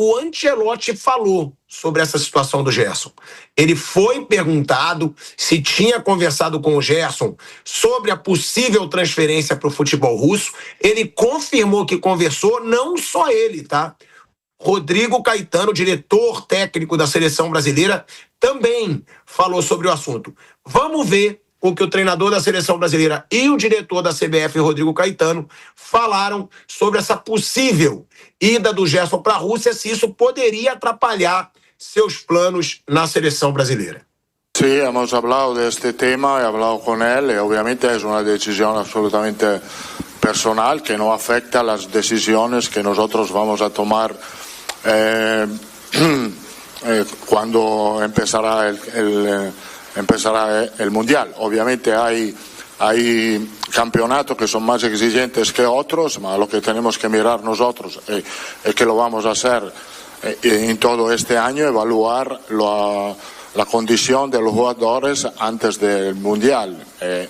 o Ancelotti falou sobre essa situação do Gerson. Ele foi perguntado se tinha conversado com o Gerson sobre a possível transferência para o futebol russo. Ele confirmou que conversou, não só ele, tá? Rodrigo Caetano, diretor técnico da seleção brasileira, também falou sobre o assunto. Vamos ver o que o treinador da seleção brasileira e o diretor da CBF, Rodrigo Caetano, falaram sobre essa possível ida do Gerson para a Rússia, se isso poderia atrapalhar seus planos na seleção brasileira. Sí, hemos hablado de este tema, he hablado con él, y obviamente es una decisión absolutamente personal que no afecta a las decisiones que nosotros vamos a tomar cuando empezará el Mundial. Obviamente hay campeonatos que son más exigentes que otros, pero lo que tenemos que mirar nosotros es que lo vamos a hacer en todo este año, evaluar la condición de los jugadores antes del Mundial,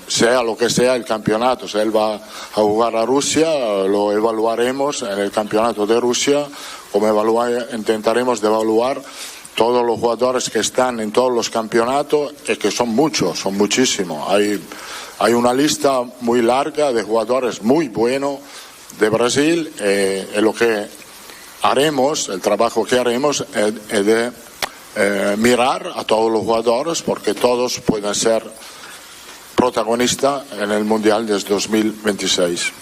sea lo que sea el campeonato. Si él va a jugar a Rusia, lo evaluaremos en el campeonato de Rusia, como intentaremos de evaluar todos los jugadores que están en todos los campeonatos, y que son muchos, son muchísimos. Hay una lista muy larga de jugadores muy buenos de Brasil, y lo que haremos, el trabajo que haremos es de mirar a todos los jugadores, porque todos pueden ser protagonistas en el Mundial de 2026.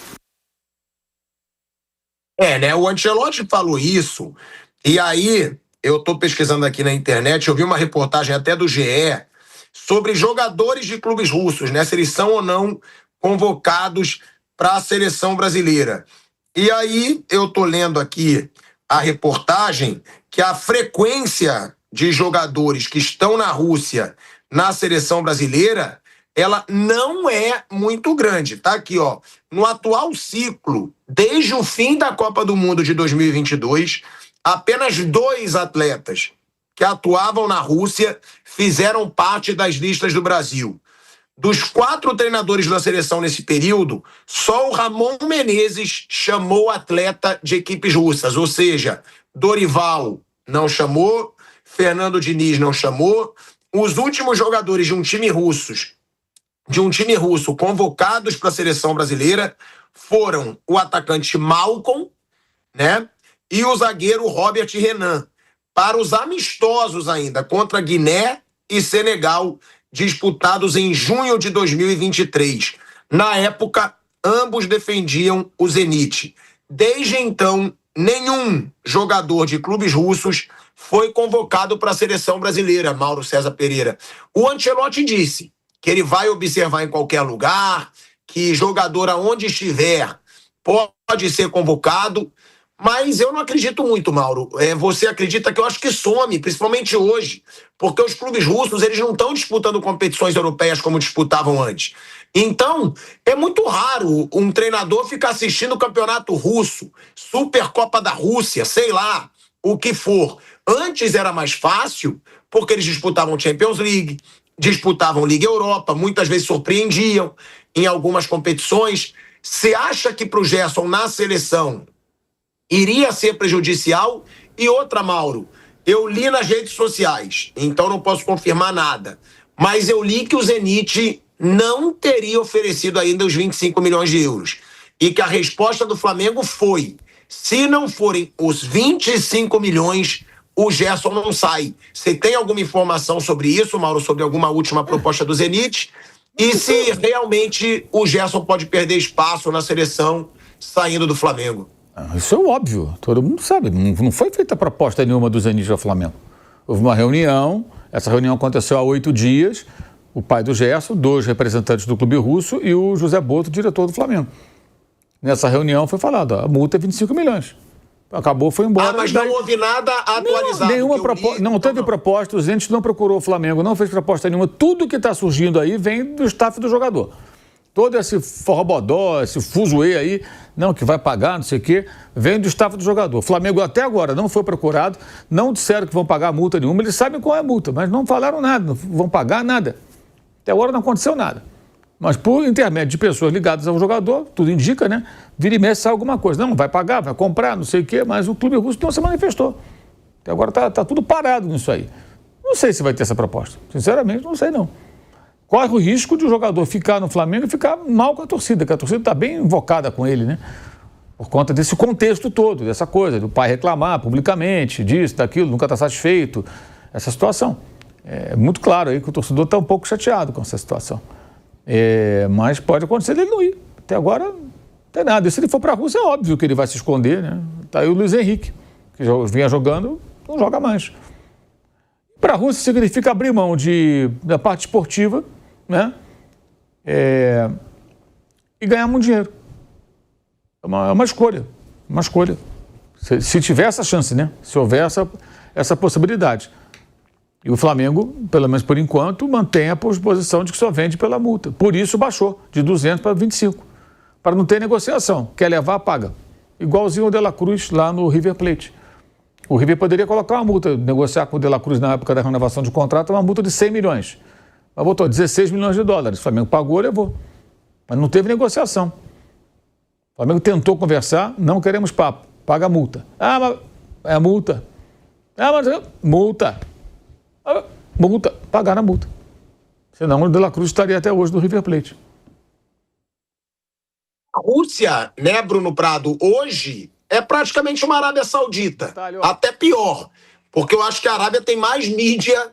O Ancelotti falou isso, e aí eu estou pesquisando aqui na internet, eu vi uma reportagem até do GE sobre jogadores de clubes russos, né, se eles são ou não convocados para a seleção brasileira. E aí eu estou lendo aqui a reportagem que a frequência de jogadores que estão na Rússia na seleção brasileira, ela não é muito grande. Tá aqui, ó. No atual ciclo, desde o fim da Copa do Mundo de 2022, apenas 2 atletas que atuavam na Rússia fizeram parte das listas do Brasil. Dos 4 treinadores da seleção nesse período, só o Ramon Menezes chamou atleta de equipes russas, ou seja, Dorival não chamou, Fernando Diniz não chamou. Os últimos jogadores de um time russo convocados para a seleção brasileira foram o atacante Malcom, né, e o zagueiro Robert Renan, para os amistosos ainda contra Guiné e Senegal, disputados em junho de 2023. Na época, ambos defendiam o Zenit. Desde então, nenhum jogador de clubes russos foi convocado para a seleção brasileira, Mauro César Pereira. O Ancelotti disse que ele vai observar em qualquer lugar, que jogador aonde estiver pode ser convocado, mas eu não acredito muito, Mauro. Você acredita? Que eu acho que some, principalmente hoje, porque os clubes russos eles não estão disputando competições europeias como disputavam antes. Então, é muito raro um treinador ficar assistindo o campeonato russo, Supercopa da Rússia, sei lá, o que for. Antes era mais fácil, porque eles disputavam Champions League, disputavam Liga Europa, muitas vezes surpreendiam em algumas competições. Você acha que para o Gerson na seleção iria ser prejudicial? E outra, Mauro, eu li nas redes sociais, então não posso confirmar nada, mas eu li que o Zenit não teria oferecido ainda os 25 milhões de euros. E que a resposta do Flamengo foi: se não forem os 25 milhões, o Gerson não sai. Você tem alguma informação sobre isso, Mauro, sobre alguma última proposta do Zenit? E se realmente o Gerson pode perder espaço na seleção saindo do Flamengo? Isso é óbvio, todo mundo sabe. Não foi feita proposta nenhuma do Zenit ao Flamengo. Houve uma reunião, essa reunião aconteceu há 8 dias, o pai do Gerson, 2 representantes do clube russo e o José Boto, diretor do Flamengo. Nessa reunião foi falado, a multa é 25 milhões. Acabou, foi embora. Mas não houve nada atualizado. Não teve proposta, o Zenit não procurou o Flamengo, não fez proposta nenhuma. Tudo que está surgindo aí vem do staff do jogador. Todo esse forrobodó, esse fuzuê aí, não, que vai pagar, não sei o quê, vem do staff do jogador. O Flamengo até agora não foi procurado, não disseram que vão pagar multa nenhuma, eles sabem qual é a multa, mas não falaram nada, não vão pagar nada. Até agora não aconteceu nada. Mas por intermédio de pessoas ligadas ao jogador, tudo indica, né? Vira e mexe sai alguma coisa. Não, vai pagar, vai comprar, não sei o quê, mas o clube russo não se manifestou. Até agora tá tudo parado nisso aí. Não sei se vai ter essa proposta. Sinceramente, não sei não. Corre o risco de o jogador ficar no Flamengo e ficar mal com a torcida, que a torcida está bem invocada com ele, né? Por conta desse contexto todo, dessa coisa, do pai reclamar publicamente, disso, daquilo, nunca está satisfeito, essa situação. É muito claro aí que o torcedor está um pouco chateado com essa situação. Mas pode acontecer dele não ir. Até agora não tem nada. E se ele for para a Rússia, é óbvio que ele vai se esconder, né? Está aí o Luiz Henrique, que vinha jogando, não joga mais. Para a Rússia significa abrir mão da parte esportiva, né? E ganhar muito dinheiro. É uma escolha. Uma escolha. Se tiver essa chance, né? Se houver essa possibilidade. E o Flamengo, pelo menos por enquanto, mantém a posição de que só vende pela multa. Por isso baixou de 200 para 25. Para não ter negociação. Quer levar, paga. Igualzinho o De La Cruz lá no River Plate. O River poderia colocar uma multa, negociar com o De La Cruz na época da renovação de contrato, uma multa de 100 milhões. Mas botou 16 milhões de dólares. O Flamengo pagou, levou. Mas não teve negociação. O Flamengo tentou conversar, não queremos papo. Paga a multa. Ah, mas é multa. Ah, mas multa. Multa. Pagaram a multa. Senão o De La Cruz estaria até hoje no River Plate. A Rússia, né, Bruno Prado, hoje é praticamente uma Arábia Saudita. Até pior. Porque eu acho que a Arábia tem mais mídia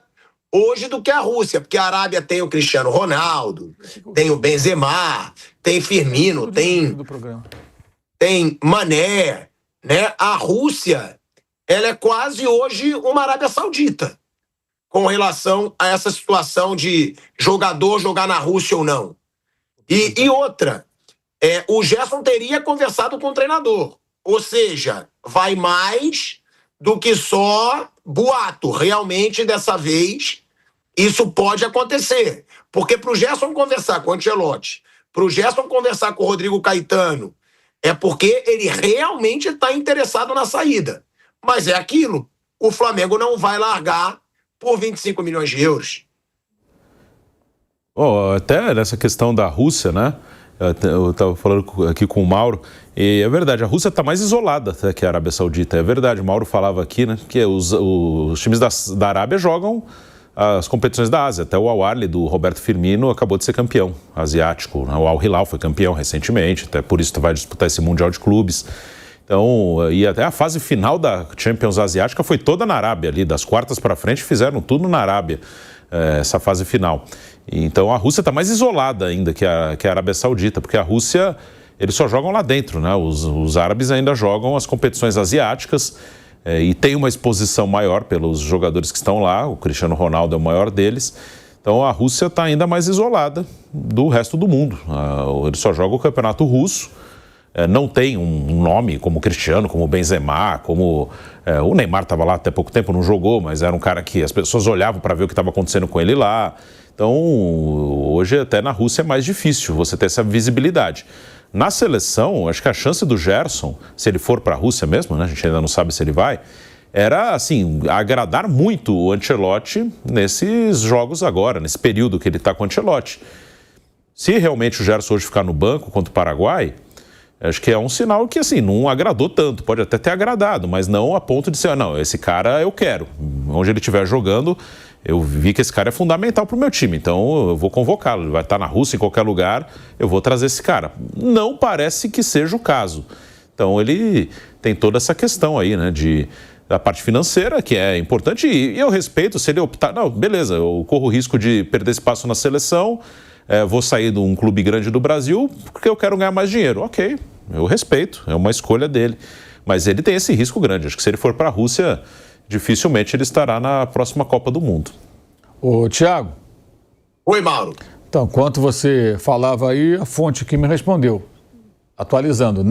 hoje do que a Rússia. Porque a Arábia tem o Cristiano Ronaldo, tem o Benzema, tem Firmino, tem Mané, né? A Rússia, ela é quase hoje uma Arábia Saudita com relação a essa situação de jogador jogar na Rússia ou não. E outra, o Gerson teria conversado com o treinador. Ou seja, vai mais do que só boato. Realmente, dessa vez, isso pode acontecer. Porque para o Gerson conversar com o Ancelotti, para o Gerson conversar com o Rodrigo Caetano, é porque ele realmente está interessado na saída. Mas é aquilo. O Flamengo não vai largar por 25 milhões de euros. Até nessa questão da Rússia, né? Eu estava falando aqui com o Mauro, e é verdade, a Rússia está mais isolada até que a Arábia Saudita. É verdade, o Mauro falava aqui, né, que os times da Arábia jogam as competições da Ásia. Até o Al Ahly do Roberto Firmino acabou de ser campeão asiático. O Al Hilal foi campeão recentemente, até por isso vai disputar esse Mundial de Clubes. Então, e até a fase final da Champions Asiática foi toda na Arábia, ali das quartas para frente fizeram tudo na Arábia, essa fase final. Então a Rússia está mais isolada ainda que a Arábia Saudita, porque a Rússia, eles só jogam lá dentro, né? Os árabes ainda jogam as competições asiáticas e tem uma exposição maior pelos jogadores que estão lá, o Cristiano Ronaldo é o maior deles. Então a Rússia está ainda mais isolada do resto do mundo. Eles só jogam o campeonato russo. Não tem um nome como Cristiano, como Benzema, como... o Neymar estava lá até pouco tempo, não jogou, mas era um cara que as pessoas olhavam para ver o que estava acontecendo com ele lá. Então, hoje até na Rússia é mais difícil você ter essa visibilidade. Na seleção, acho que a chance do Gerson, se ele for para a Rússia mesmo, né, a gente ainda não sabe se ele vai, era, assim, agradar muito o Ancelotti nesses jogos agora, nesse período que ele está com o Ancelotti. Se realmente o Gerson hoje ficar no banco contra o Paraguai, acho que é um sinal que, assim, não agradou tanto. Pode até ter agradado, mas não a ponto de ser, não, esse cara eu quero. Onde ele estiver jogando, eu vi que esse cara é fundamental para o meu time, então eu vou convocá-lo. Ele vai estar na Rússia, em qualquer lugar, eu vou trazer esse cara. Não parece que seja o caso. Então ele tem toda essa questão aí, né, da parte financeira, que é importante, e eu respeito se ele optar. Não, beleza, eu corro o risco de perder espaço na seleção, vou sair de um clube grande do Brasil porque eu quero ganhar mais dinheiro. Ok, eu respeito, é uma escolha dele. Mas ele tem esse risco grande. Acho que se ele for para a Rússia, dificilmente ele estará na próxima Copa do Mundo. Ô, Thiago. Oi, Mauro. Então, enquanto você falava aí, a fonte aqui me respondeu, atualizando.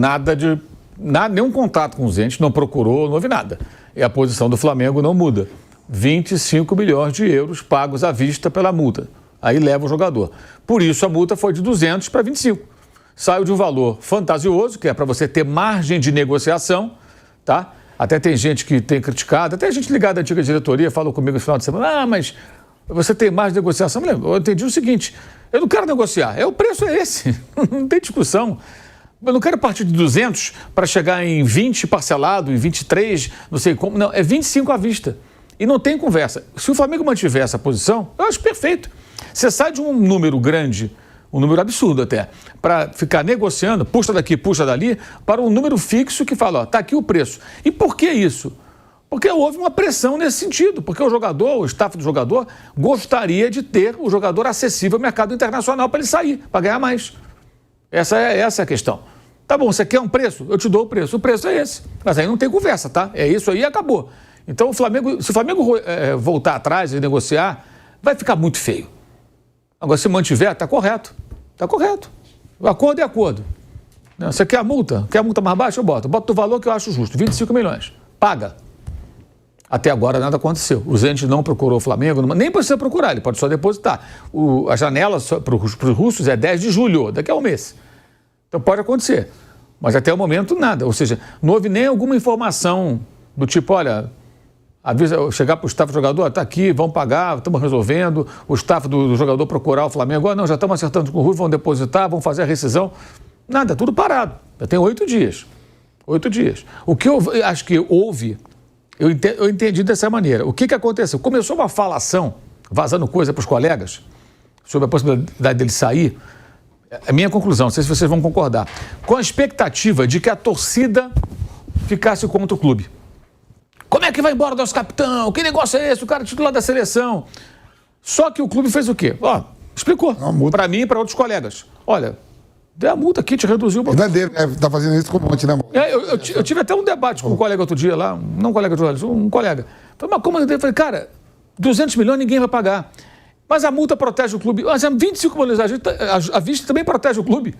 Nenhum contato com os entes, não procurou, não houve nada. E a posição do Flamengo não muda. 25 milhões de euros pagos à vista pela multa. Aí leva o jogador. Por isso a multa foi de 200 para 25. Saiu de um valor fantasioso, que é para você ter margem de negociação, tá? Até tem gente que tem criticado, até gente ligada à antiga diretoria falou comigo no final de semana, mas você tem margem de negociação. Eu entendi o seguinte, eu não quero negociar, o preço é esse, não tem discussão. Eu não quero partir de 200 para chegar em 20 parcelado, em 23, não sei como. Não, é 25 à vista. E não tem conversa. Se o Flamengo mantiver essa posição, eu acho perfeito. Você sai de um número grande, um número absurdo até, para ficar negociando, puxa daqui, puxa dali, para um número fixo que fala, ó, tá aqui o preço. E por que isso? Porque houve uma pressão nesse sentido, porque o jogador, o staff do jogador, gostaria de ter o jogador acessível ao mercado internacional para ele sair, para ganhar mais. Essa é a questão. Tá bom, você quer um preço? Eu te dou o preço. O preço é esse. Mas aí não tem conversa, tá? É isso aí e acabou. Então, se o Flamengo voltar atrás e negociar, vai ficar muito feio. Agora, se mantiver, tá correto. Tá correto. O acordo é acordo. Você quer a multa? Quer a multa mais baixa? Eu boto. Boto o valor que eu acho justo, 25 milhões. Paga. Até agora nada aconteceu. O Zenit não procurou o Flamengo, nem precisa procurar, ele pode só depositar. A janela para os russos é 10 de julho, daqui a um mês. Então pode acontecer. Mas até o momento nada. Ou seja, não houve nem alguma informação do tipo, olha, avisa, chegar para o staff do jogador, está aqui, vão pagar, estamos resolvendo. O staff do jogador procurar o Flamengo, não, já estamos acertando com o Rui, vão depositar, vão fazer a rescisão. Nada, tudo parado. Já tem 8 dias. 8 dias. O que eu acho que houve, eu entendi dessa maneira. O que aconteceu? Começou uma falação, vazando coisa para os colegas, sobre a possibilidade dele sair. A minha conclusão, não sei se vocês vão concordar, com a expectativa de que a torcida ficasse contra o clube. Como é que vai embora o nosso capitão? Que negócio é esse? O cara titular da seleção. Só que o clube fez o quê? Ó, explicou para mim e para outros colegas. Olha, dê a multa aqui, te reduziu. Não é dele, tá fazendo isso com um monte, né, amor? Eu tive até um debate com um colega outro dia lá, não um colega de jornalista, um colega. Falei, mas como eu falei, cara, 200 milhões ninguém vai pagar. Mas a multa protege o clube. Mas é 25 milhões, a vista também protege o clube.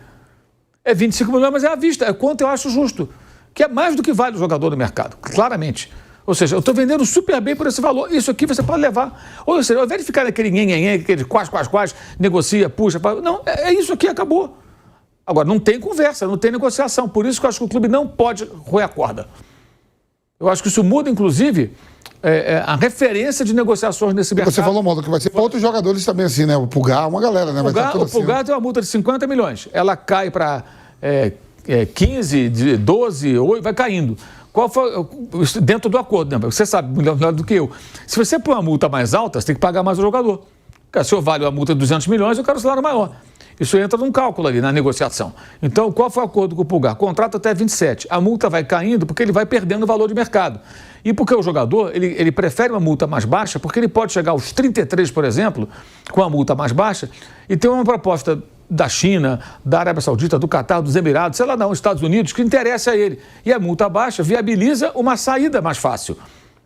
É 25 milhões, mas é à vista, é quanto eu acho justo. Que é mais do que vale o jogador no mercado, claramente. Ou seja, eu estou vendendo super bem por esse valor, isso aqui você pode levar. Ou seja, ao invés de ficar naquele nhenhenhen, aquele quase, negocia, puxa, não, é isso aqui, acabou. Agora, não tem conversa, não tem negociação, por isso que eu acho que o clube não pode roer a corda. Eu acho que isso muda, inclusive, a referência de negociações nesse mercado. Você falou, Modo, que vai ser para outros jogadores também, assim, né? O Pulgar, uma galera, né? O Pulgar tem uma multa de 50 milhões. Ela cai para 15, 12, 8, vai caindo. Qual foi, dentro do acordo, né? Você sabe melhor do que eu. Se você põe uma multa mais alta, você tem que pagar mais o jogador. Se eu valho a multa de 200 milhões, eu quero um salário maior. Isso entra num cálculo ali, na negociação. Então, qual foi o acordo com o Pulgar? Contrato até 27. A multa vai caindo porque ele vai perdendo o valor de mercado. E porque o jogador, ele prefere uma multa mais baixa, porque ele pode chegar aos 33, por exemplo, com a multa mais baixa, e ter uma proposta da China, da Arábia Saudita, do Catar, dos Emirados, sei lá, dos Estados Unidos, que interessa a ele. E a multa baixa viabiliza uma saída mais fácil.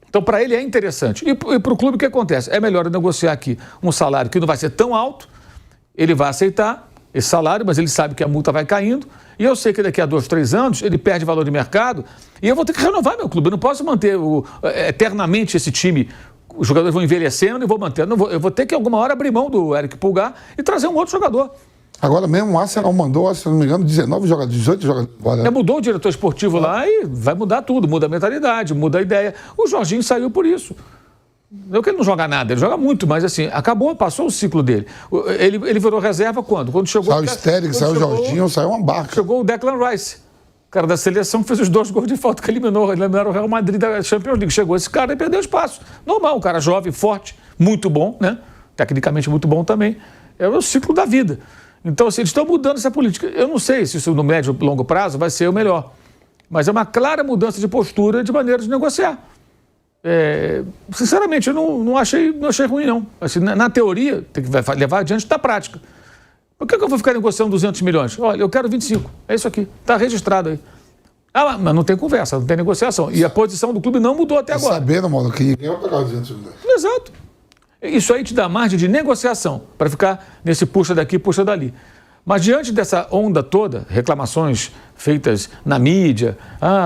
Então, para ele é interessante. E para o clube, o que acontece? É melhor negociar aqui um salário que não vai ser tão alto, ele vai aceitar esse salário, mas ele sabe que a multa vai caindo, e eu sei que daqui a 2, 3 anos ele perde valor de mercado, e eu vou ter que renovar meu clube. Eu não posso manter eternamente esse time. Os jogadores vão envelhecendo e vou manter. Eu vou ter que, alguma hora, abrir mão do Eric Pulgar e trazer um outro jogador. Agora mesmo o Arsenal mandou, se não me engano, 19 jogadores, 18 jogadores. Mudou o diretor esportivo lá e vai mudar tudo, muda a mentalidade, muda a ideia. O Jorginho saiu por isso. Não que ele não joga nada, ele joga muito, mas assim, acabou, passou o ciclo dele. Ele virou reserva quando? Quando chegou... Saiu o Sterling, saiu o Jorginho, saiu uma barca. Chegou o Declan Rice, cara da seleção, que fez os 2 gols de falta que eliminou o Real Madrid da Champions League. Chegou esse cara e perdeu espaço. Normal, um cara jovem, forte, muito bom, né? Tecnicamente muito bom também. É o ciclo da vida. Então, assim, eles estão mudando essa política. Eu não sei se isso no médio e longo prazo vai ser o melhor, mas é uma clara mudança de postura, de maneira de negociar. Sinceramente, eu não achei ruim, não. Assim, na teoria, tem que levar adiante da prática. Por que eu vou ficar negociando 200 milhões? Olha, eu quero 25. É isso aqui. Está registrado aí. Mas não tem conversa, não tem negociação. E a posição do clube não mudou até agora. Sabendo, mano, que ninguém vai pegar 200 milhões. Exato. Isso aí te dá margem de negociação para ficar nesse puxa daqui, puxa dali. Mas diante dessa onda toda, reclamações feitas na mídia,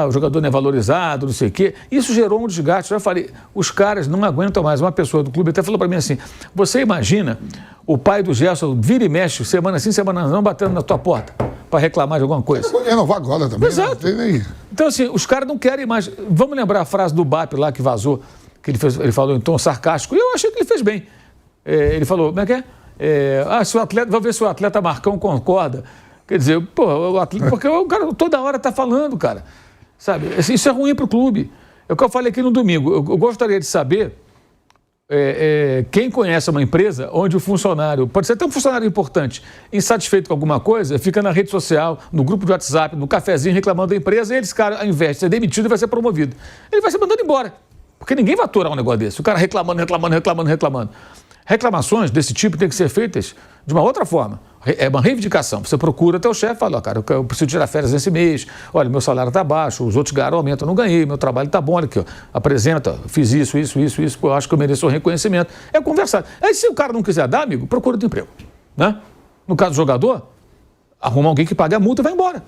o jogador não é valorizado, não sei o quê, isso gerou um desgaste. Eu já falei, os caras não aguentam mais. Uma pessoa do clube até falou para mim assim, você imagina o pai do Gerson vira e mexe, semana sim, semana não, batendo na tua porta para reclamar de alguma coisa. Vou renovar agora também. Exato. Né? Então, assim, os caras não querem mais. Vamos lembrar a frase do BAP lá que vazou, que ele falou em tom sarcástico, e eu achei que ele fez bem. Ele falou, como é que é? Se o atleta, vamos ver se o atleta Marcão concorda. Quer dizer, pô, o atleta, porque o cara toda hora tá falando, cara. Sabe? Isso é ruim pro clube. É o que eu falei aqui no domingo. Eu gostaria de saber quem conhece uma empresa onde o funcionário, pode ser até um funcionário importante, insatisfeito com alguma coisa, fica na rede social, no grupo de WhatsApp, no cafezinho reclamando da empresa, e esse cara, ao invés de ser demitido, vai ser promovido. Ele vai ser mandado embora. Porque ninguém vai aturar um negócio desse. O cara reclamando. Reclamações desse tipo têm que ser feitas de uma outra forma. É uma reivindicação. Você procura teu chefe e fala, cara, eu preciso tirar férias nesse mês, olha, meu salário está baixo, os outros ganharam aumento, eu não ganhei, meu trabalho está bom, olha aqui, ó, apresenta, fiz isso, eu acho que eu mereço um reconhecimento. É conversar. Aí se o cara não quiser dar, amigo, procura outro emprego. Né? No caso do jogador, arruma alguém que pague a multa e vai embora.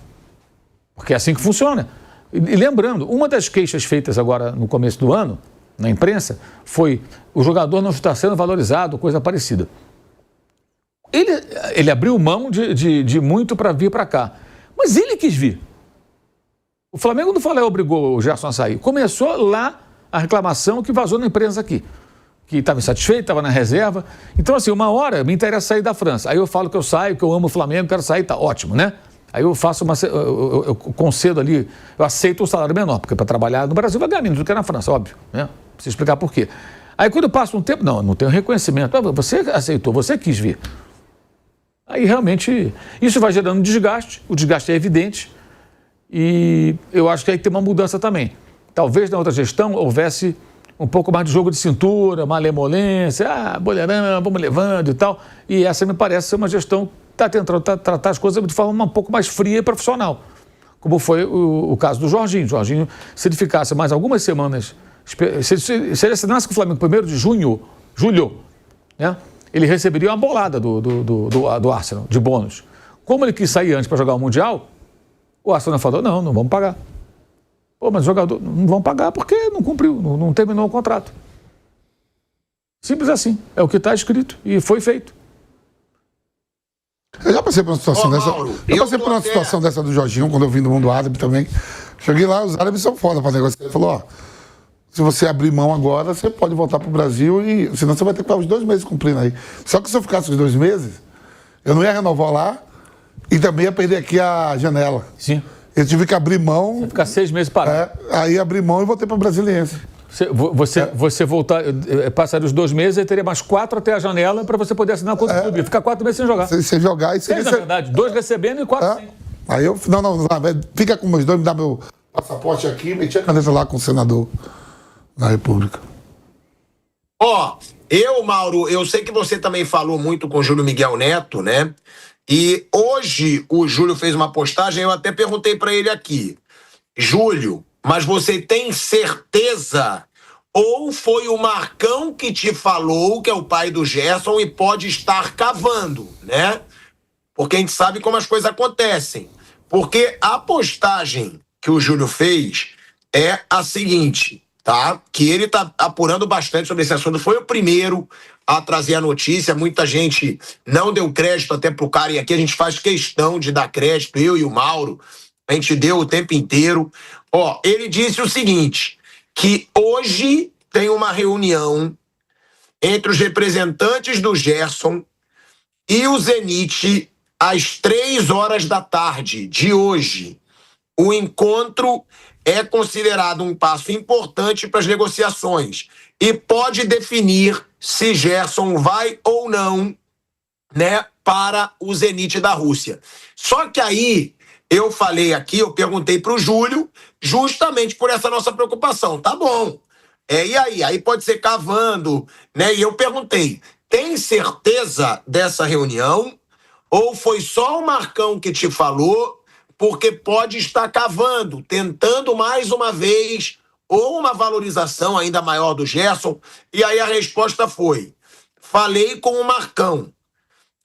Porque é assim que funciona. E lembrando, uma das queixas feitas agora no começo do ano, na imprensa, foi o jogador não está sendo valorizado, coisa parecida. Ele abriu mão de muito para vir para cá. Mas ele quis vir. O Flamengo não falou, obrigou o Gerson a sair. Começou lá a reclamação que vazou na imprensa aqui. Que estava insatisfeito, estava na reserva. Então, assim, uma hora me interessa sair da França. Aí eu falo que eu saio, que eu amo o Flamengo, quero sair, tá ótimo, né? Aí eu faço eu concedo ali, eu aceito um salário menor, porque para trabalhar no Brasil vai ganhar menos do que na França, óbvio, né? Preciso explicar por quê. Aí quando passa um tempo, não tenho reconhecimento. Você aceitou, você quis vir. Aí realmente isso vai gerando desgaste, o desgaste é evidente e eu acho que aí tem uma mudança também. Talvez na outra gestão houvesse um pouco mais de jogo de cintura, malemolência, boleirão, vamos levando e tal. E essa me parece ser uma gestão que está tentando tratar as coisas de forma um pouco mais fria e profissional. Como foi o caso do Jorginho. Jorginho, se ele ficasse mais algumas semanas, se ele assinasse com o Flamengo 1º de julho, né? Ele receberia uma bolada do Arsenal, de bônus. Como ele quis sair antes para jogar o Mundial, o Arsenal falou, não vamos pagar. Pô, mas o jogador não vão pagar porque não cumpriu, não terminou o contrato. Simples assim, é o que está escrito e foi feito. Eu já passei por uma situação dessa. Mauro, Eu passei por uma situação dessa do Jorginho, quando eu vim do mundo árabe também. Cheguei lá, os árabes são foda para negócio. Ele falou, se você abrir mão agora, você pode voltar pro Brasil e senão você vai ter que ficar uns 2 meses cumprindo aí. Só que se eu ficasse os 2 meses, eu não ia renovar lá e também ia perder aqui a janela. Sim. Eu tive que abrir mão. Você ficar 6 meses parado. Aí abri mão e voltei para o Brasiliense. Você voltar, passaria os 2 meses e teria mais 4 até a janela para você poder assinar com o clube. Ficar 4 meses sem jogar. Sem jogar e sem 6, na verdade. 2 recebendo e 4 sem. Aí eu, não, fica com meus 2, me dá meu passaporte aqui, meti a caneta lá com o senador da República. Mauro, eu sei que você também falou muito com o Júlio Miguel Neto, né? E hoje o Júlio fez uma postagem, eu até perguntei para ele aqui. Júlio, mas você tem certeza? Ou foi o Marcão que te falou, que é o pai do Gerson, e pode estar cavando, né? Porque a gente sabe como as coisas acontecem. Porque a postagem que o Júlio fez é a seguinte, tá? Que ele tá apurando bastante sobre esse assunto. Foi o primeiro a trazer a notícia. Muita gente não deu crédito até pro cara. E aqui a gente faz questão de dar crédito, eu e o Mauro. A gente deu o tempo inteiro. Ele disse o seguinte, que hoje tem uma reunião entre os representantes do Gerson e o Zenit às 15h de hoje. O encontro é considerado um passo importante para as negociações e pode definir se Gerson vai ou não, né, para o Zenit da Rússia. Só que aí eu falei aqui, eu perguntei para o Júlio, justamente por essa nossa preocupação. Tá bom. E aí? Aí pode ser cavando, né? E eu perguntei, tem certeza dessa reunião? Ou foi só o Marcão que te falou? Porque pode estar cavando, tentando mais uma vez, ou uma valorização ainda maior do Gerson. E aí a resposta foi, falei com o Marcão,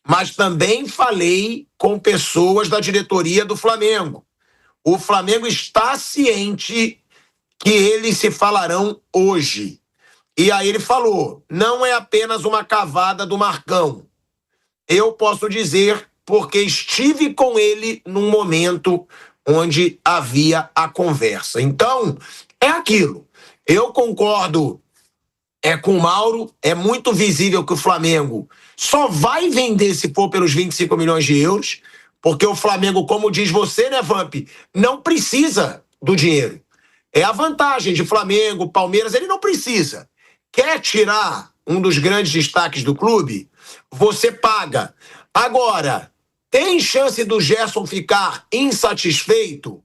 mas também falei com pessoas da diretoria do Flamengo. O Flamengo está ciente que eles se falarão hoje. E aí ele falou, não é apenas uma cavada do Marcão. Eu posso dizer porque estive com ele num momento onde havia a conversa. Então, é aquilo. Eu concordo com o Mauro, é muito visível que o Flamengo só vai vender se for pelos 25 milhões de euros, Porque o Flamengo, como diz você, né, Vamp, não precisa do dinheiro. É a vantagem de Flamengo, Palmeiras, ele não precisa. Quer tirar um dos grandes destaques do clube? Você paga. Agora, tem chance do Gerson ficar insatisfeito?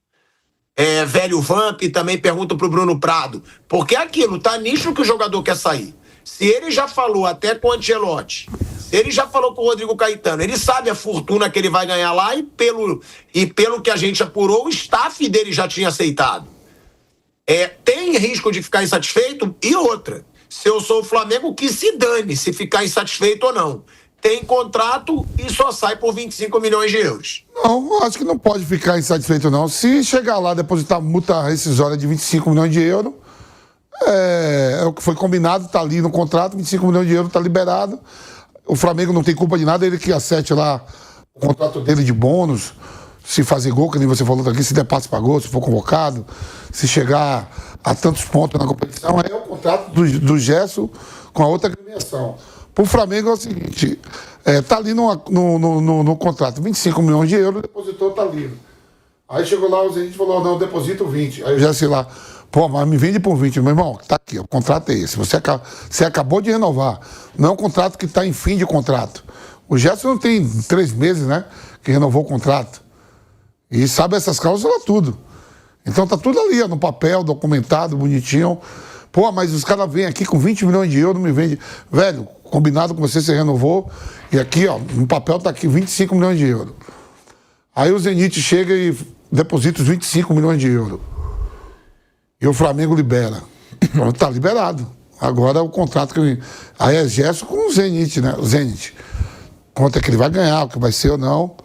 Velho Vamp, também pergunta pro Bruno Prado. Porque é aquilo, tá nítido que o jogador quer sair. Se ele já falou até com o Ancelotti, se ele já falou com o Rodrigo Caetano, ele sabe a fortuna que ele vai ganhar lá e pelo que a gente apurou, o staff dele já tinha aceitado. Tem risco de ficar insatisfeito? E outra, se eu sou o Flamengo, que se dane se ficar insatisfeito ou não. Tem contrato e só sai por 25 milhões de euros. Não, acho que não pode ficar insatisfeito, não. Se chegar lá, depositar multa rescisória de 25 milhões de euros, é o que foi combinado, está ali no contrato, 25 milhões de euros está liberado. O Flamengo não tem culpa de nada, ele que acerte lá o contrato dele de bônus, se fazer gol, que nem você falou aqui, se der passe para gol, se for convocado, se chegar a tantos pontos na competição, aí é o contrato do com a outra agremiação. Para o Flamengo é o seguinte, tá ali no contrato, 25 milhões de euros, depositou, tá ali. Aí chegou lá, o Zenit falou, não, eu deposito 20. Aí eu já sei lá, pô, mas me vende por 20. Meu irmão, tá aqui, o contrato é esse. Você acabou de renovar. Não é um contrato que está em fim de contrato. O Gerson não tem 3 meses, né, que renovou o contrato. E sabe essas cláusulas tudo. Então tá tudo ali, ó, no papel, documentado, bonitinho. Pô, mas os caras vêm aqui com 20 milhões de euros, me vende. Velho, combinado com você renovou. E aqui, ó, no papel tá aqui 25 milhões de euros. Aí o Zenit chega e deposita os 25 milhões de euros. E o Flamengo libera. Tá liberado. Agora o contrato que... Aí é Gerson com o Zenit, né? O Zenit. Quanto é que ele vai ganhar, o que vai ser ou não.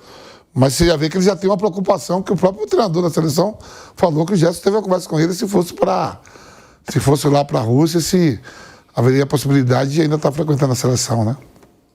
Mas você já vê que ele já tem uma preocupação, que o próprio treinador da seleção falou que o Gerson teve uma conversa com ele se fosse lá para a Rússia, se haveria a possibilidade de ainda estar frequentando a seleção, né?